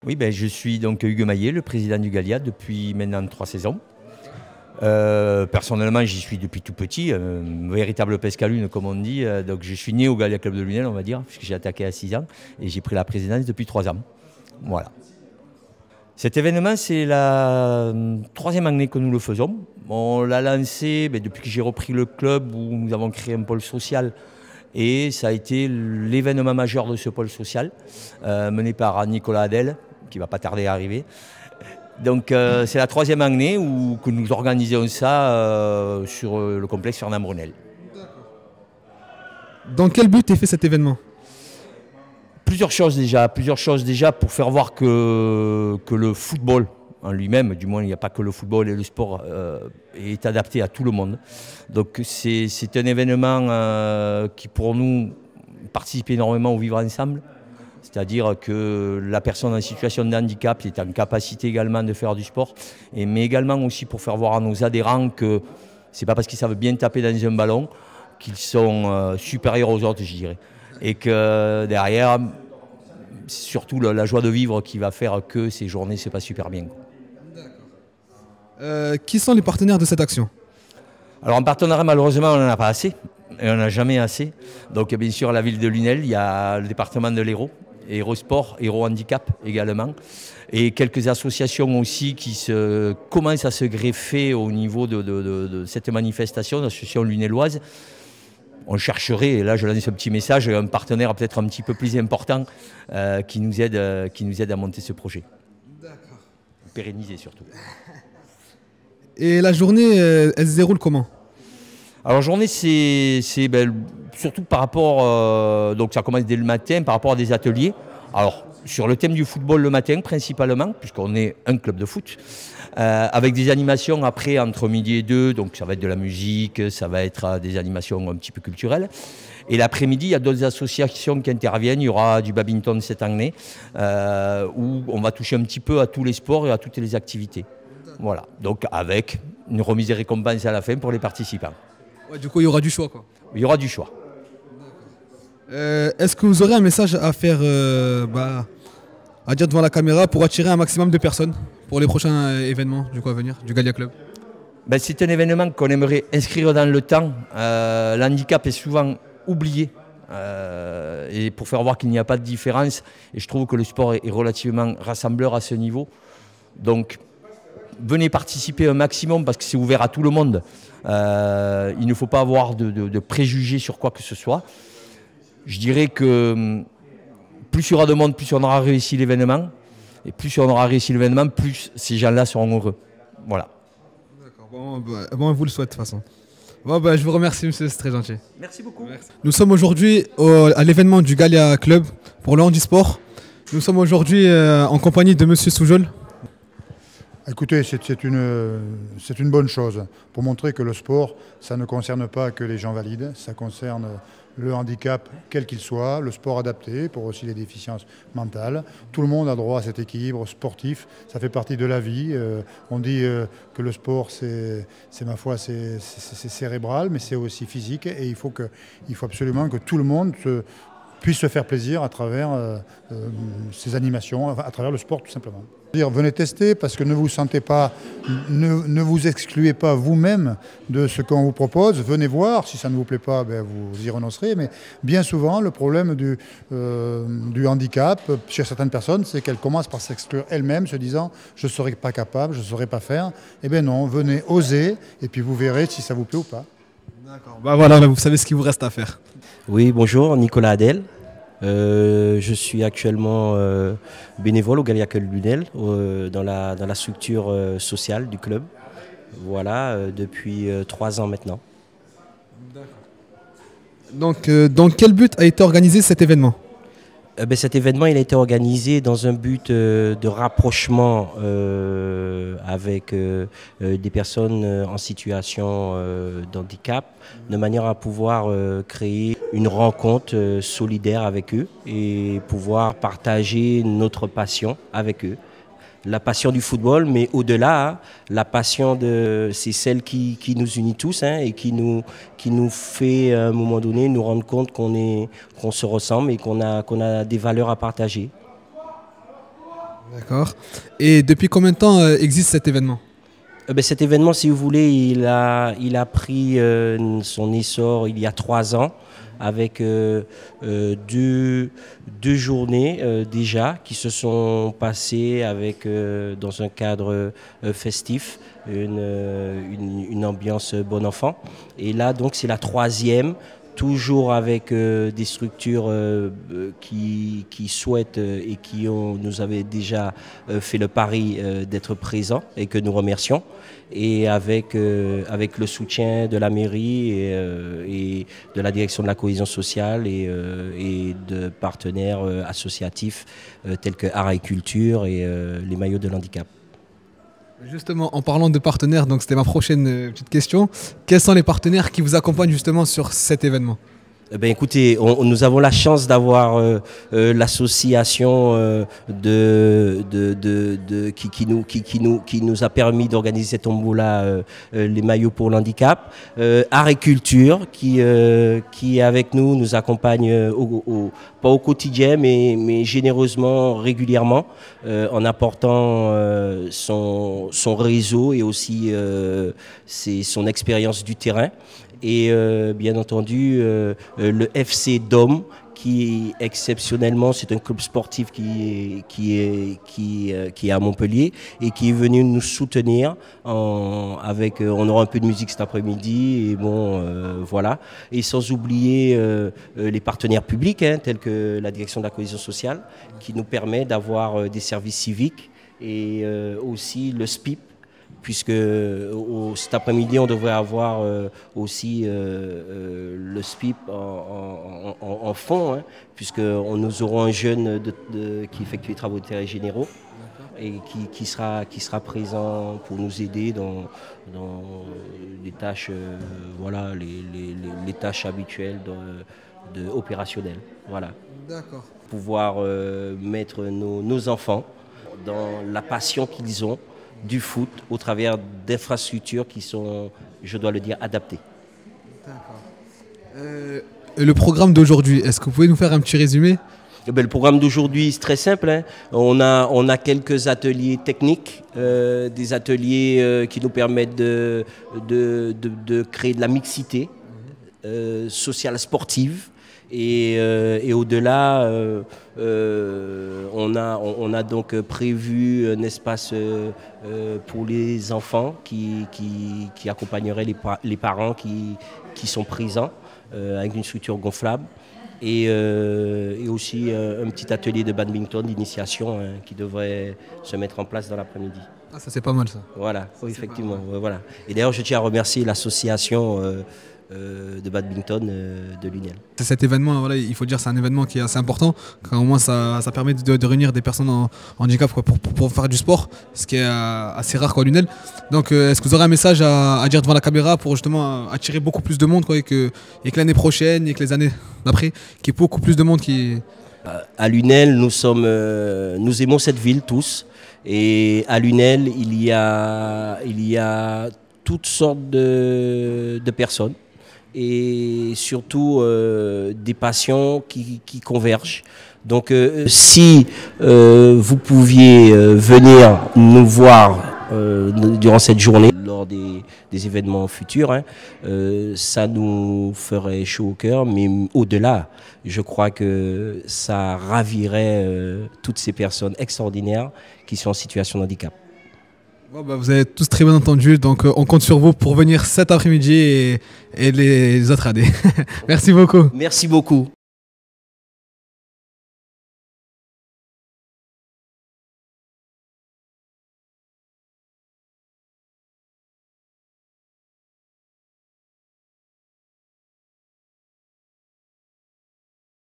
Oui, ben, je suis donc Hugues Maillet, le président du Gallia depuis maintenant 3 saisons. Personnellement, j'y suis depuis tout petit, un véritable pescalune comme on dit. Donc je suis né au Gallia Club de Lunel, on va dire, puisque j'ai attaqué à 6 ans et j'ai pris la présidence depuis 3 ans. Voilà. Cet événement, c'est la troisième année que nous le faisons. On l'a lancé depuis que j'ai repris le club où nous avons créé un pôle social. Et ça a été l'événement majeur de ce pôle social, mené par Nicolas Adel, qui ne va pas tarder à arriver. Donc c'est la troisième année que nous organisons ça sur le complexe Fernand-Brunel. Dans quel but est fait cet événement? Plusieurs choses déjà pour faire voir que le football en lui-même, du moins il n'y a pas que le football et le sport, est adapté à tout le monde. Donc c'est un événement qui pour nous participe énormément au vivre ensemble. C'est-à-dire que la personne en situation de handicap est en capacité également de faire du sport, mais également aussi pour faire voir à nos adhérents que ce n'est pas parce qu'ils savent bien taper dans un ballon qu'ils sont supérieurs aux autres, je dirais. Et que derrière, c'est surtout la joie de vivre qui va faire que ces journées se passent super bien. Qui sont les partenaires de cette action? Alors en partenariat, malheureusement, on n'en a pas assez. Et on n'en a jamais assez. Donc bien sûr, la ville de Lunel, il y a le département de l'Hérault, Hérault Sport, Hérault Handicap également. Et quelques associations aussi qui commencent à se greffer au niveau de cette manifestation, l'association lunéloise. On chercherait, et là je lance un petit message, un partenaire peut-être un petit peu plus important qui nous aide à monter ce projet. D'accord. Pérenniser surtout. Et la journée, elle se déroule comment? Alors journée, c'est surtout par rapport, donc ça commence dès le matin, par rapport à des ateliers. Alors sur le thème du football le matin principalement, puisqu'on est un club de foot, avec des animations après entre midi et 2, donc ça va être de la musique, ça va être des animations un petit peu culturelles. Et l'après-midi, il y a d'autres associations qui interviennent. Il y aura du badminton cette année, où on va toucher un petit peu à tous les sports et à toutes les activités. Voilà, donc avec une remise des récompenses à la fin pour les participants. Ouais, du coup, il y aura du choix, quoi. Il y aura du choix. Est-ce que vous aurez un message à faire, à dire devant la caméra pour attirer un maximum de personnes pour les prochains événements du coup, à venir du Gallia Club? C'est un événement qu'on aimerait inscrire dans le temps. L'handicap est souvent oublié. Et pour faire voir qu'il n'y a pas de différence. Et je trouve que le sport est relativement rassembleur à ce niveau. Donc, venez participer un maximum parce que c'est ouvert à tout le monde. Il ne faut pas avoir de préjugés sur quoi que ce soit. Je dirais que plus il y aura de monde, plus on aura réussi l'événement. Et plus on aura réussi l'événement, plus ces gens-là seront heureux. Voilà. D'accord, bon, on vous le souhaite de toute façon. Bon, je vous remercie monsieur, c'est très gentil. Merci beaucoup. Merci. Nous sommes aujourd'hui à l'événement du Gallia Club pour le handisport. Nous sommes aujourd'hui en compagnie de monsieur Soujol. Écoutez, c'est une bonne chose pour montrer que le sport, ça ne concerne pas que les gens valides, ça concerne le handicap quel qu'il soit, le sport adapté pour aussi les déficiences mentales. Tout le monde a droit à cet équilibre sportif, ça fait partie de la vie. On dit que le sport, c'est ma foi, c'est cérébral, mais c'est aussi physique et il faut absolument que tout le monde puisse se faire plaisir à travers ces animations, à travers le sport tout simplement. Venez tester parce que ne vous excluez pas vous-même de ce qu'on vous propose. Venez voir, si ça ne vous plaît pas, vous y renoncerez. Mais bien souvent, le problème du handicap chez certaines personnes, c'est qu'elles commencent par s'exclure elles-mêmes, se disant « je ne serai pas capable, je ne saurais pas faire ». Eh bien non, venez oser et puis vous verrez si ça vous plaît ou pas. D'accord, voilà, vous savez ce qu'il vous reste à faire. Oui, bonjour, Nicolas Adel. Je suis actuellement bénévole au Gallia Club Lunel, dans la structure sociale du club. Voilà, depuis 3 ans maintenant. Donc, dans quel but a été organisé cet événement? Cet événement il a été organisé dans un but de rapprochement avec des personnes en situation d'handicap, de manière à pouvoir créer une rencontre solidaire avec eux et pouvoir partager notre passion avec eux. La passion du football, mais au-delà, la passion c'est celle qui nous unit tous et qui nous fait à un moment donné nous rendre compte qu'on se ressemble et qu'on a des valeurs à partager. D'accord. Et depuis combien de temps existe cet événement? Cet événement, si vous voulez, il a pris son essor il y a 3 ans avec deux journées déjà qui se sont passées avec, dans un cadre festif, une ambiance bon enfant. Et là, donc, c'est la 3e. Toujours avec des structures qui souhaitent et qui nous avaient déjà fait le pari d'être présents et que nous remercions. Et avec le soutien de la mairie et de la direction de la cohésion sociale et de partenaires associatifs tels que Art et Culture et les maillots de l'handicap. Justement, en parlant de partenaires, donc c'était ma prochaine petite question. Quels sont les partenaires qui vous accompagnent justement sur cet événement? Écoutez, nous avons la chance d'avoir l'association qui nous a permis d'organiser cette tombola, les maillots pour l'handicap. Art et Culture qui avec nous accompagne pas au quotidien mais généreusement, régulièrement, en apportant son réseau et aussi son expérience du terrain. Et bien entendu le FC Dôme qui exceptionnellement c'est un club sportif qui est à Montpellier et qui est venu nous soutenir on aura un peu de musique cet après-midi et bon voilà, et sans oublier les partenaires publics tels que la direction de la cohésion sociale qui nous permet d'avoir des services civiques et aussi le SPIP, puisque cet après-midi, on devrait avoir aussi le SPIP en fond, puisque nous aurons un jeune qui effectue les travaux de terrain généraux et qui sera présent pour nous aider dans les tâches, voilà, les tâches habituelles opérationnelles. Voilà. D'accord. Pouvoir mettre nos enfants dans la passion qu'ils ont du foot au travers d'infrastructures qui sont, je dois le dire, adaptées. D'accord. Le programme d'aujourd'hui, est-ce que vous pouvez nous faire un petit résumé? Le programme d'aujourd'hui, c'est très simple. On a quelques ateliers techniques, des ateliers qui nous permettent de créer de la mixité sociale sportive. Et au-delà, on a donc prévu un espace pour les enfants qui accompagnerait les parents qui sont présents avec une structure gonflable. Et aussi un petit atelier de badminton d'initiation qui devrait se mettre en place dans l'après-midi. Ah, ça c'est pas mal ça. Voilà, oui, effectivement. Voilà. Et d'ailleurs, je tiens à remercier l'association de badminton de l'UNEL. Cet événement, voilà, il faut dire, c'est un événement qui est assez important, car au moins ça permet de réunir des personnes en handicap pour faire du sport, ce qui est assez rare à l'UNEL. Donc est-ce que vous aurez un message à dire devant la caméra pour justement attirer beaucoup plus de monde et que l'année prochaine et que les années d'après, qu'il y ait beaucoup plus de monde qui... À l'UNEL, nous aimons cette ville tous, et à l'UNEL, il y a toutes sortes de personnes et surtout des passions qui convergent. Donc si vous pouviez venir nous voir durant cette journée, lors des événements futurs, ça nous ferait chaud au cœur, mais au-delà, je crois que ça ravirait toutes ces personnes extraordinaires qui sont en situation de handicap. Bon, vous avez tous très bien entendu, donc on compte sur vous pour venir cet après-midi et les autres années. Merci beaucoup. Merci beaucoup.